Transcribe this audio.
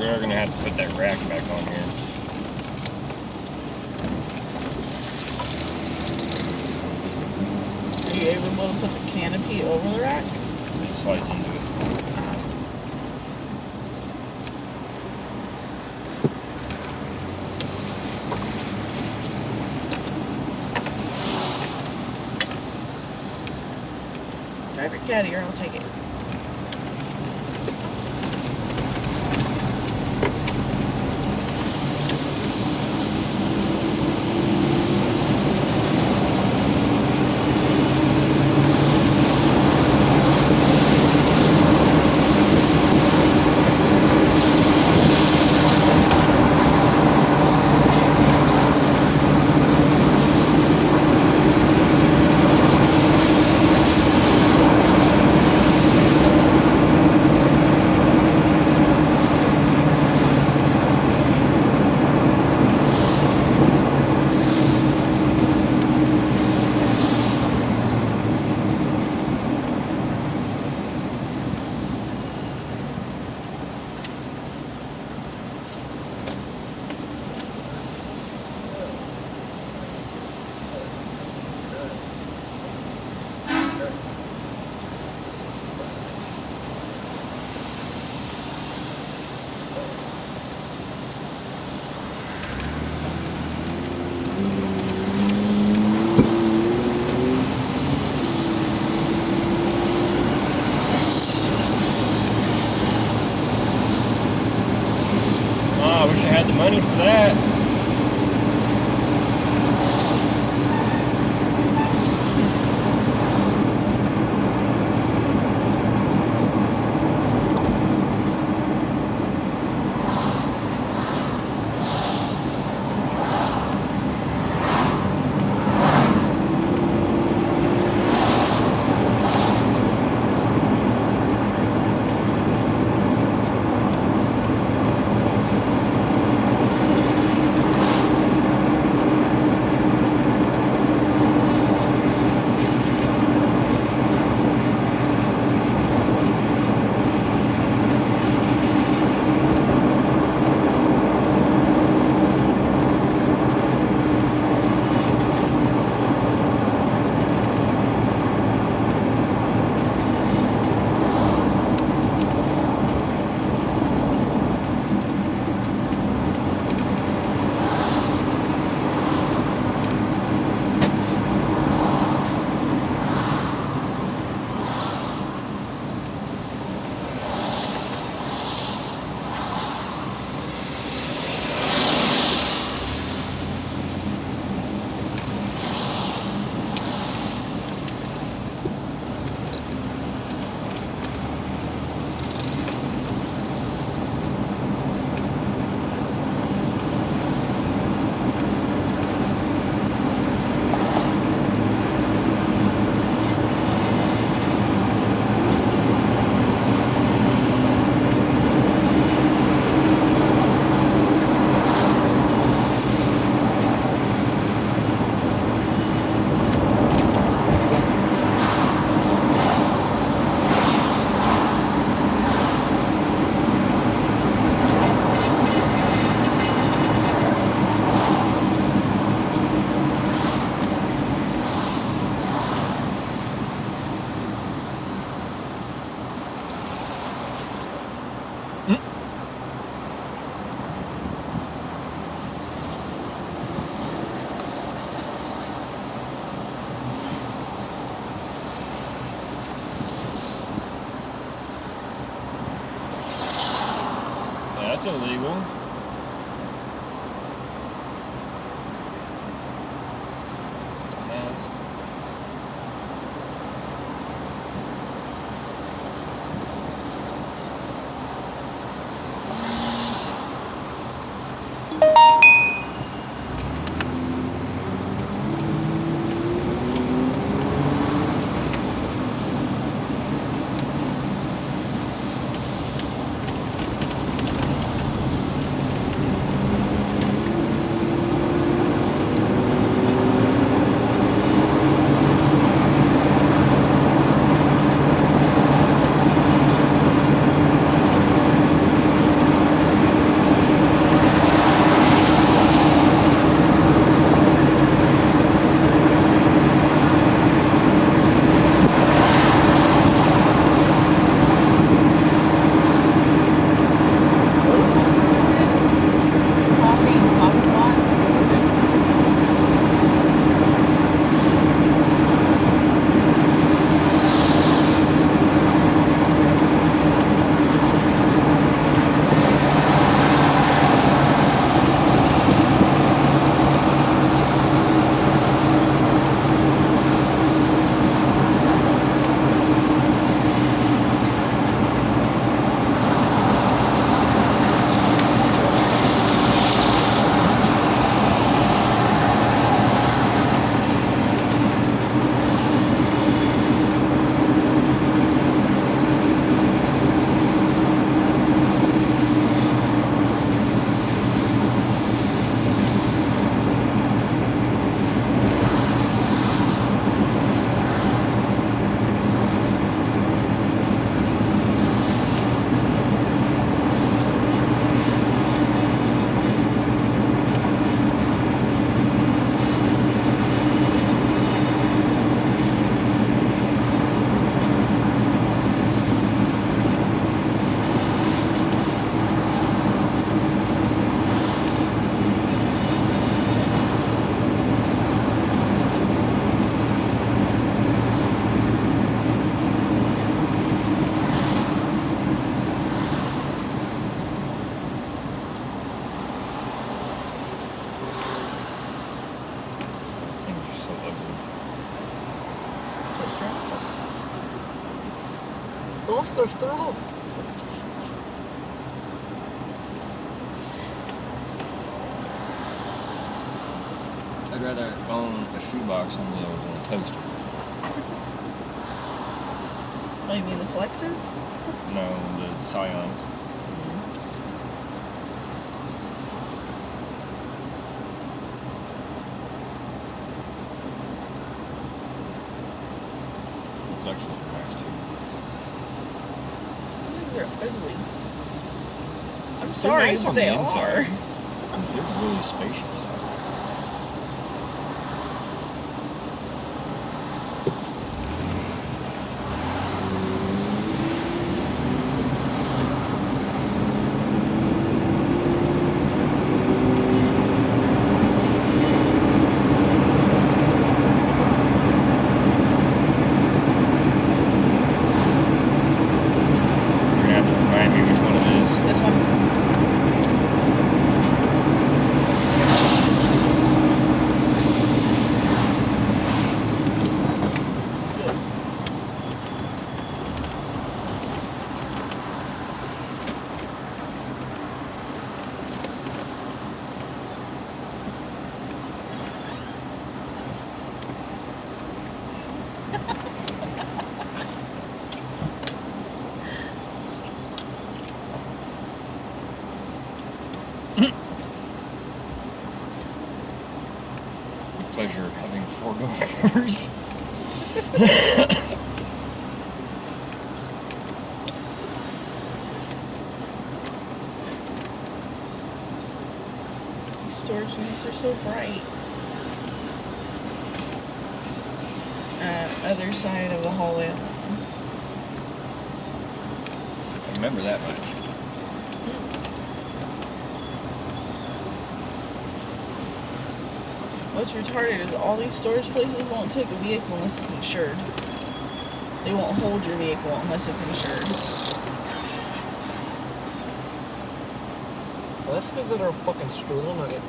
are going to have to put that rack back on here. Are you able to put the canopy over the rack? It slides into it. Drive your caddy or I'll take it. I wish I had the money for that. That's illegal. Dumbass. restaurants. Toaster strudel. I'd rather own a shoebox on wheels than a toaster. Oh, you mean the Flexes? No, the Scions. The Flexes are nice too. They're ugly. I'm sorry, nice but on the they inside. are. They're really spacious. You're gonna have to remind me which one it is. This one. Pleasure of having four door covers. These storage units are so bright. Other side of the hallway on that one. I remember that much. What's retarded is all these storage places won't take a vehicle unless it's insured. They won't hold your vehicle unless it's insured. Well, that's because they're a fucking strudel nugget.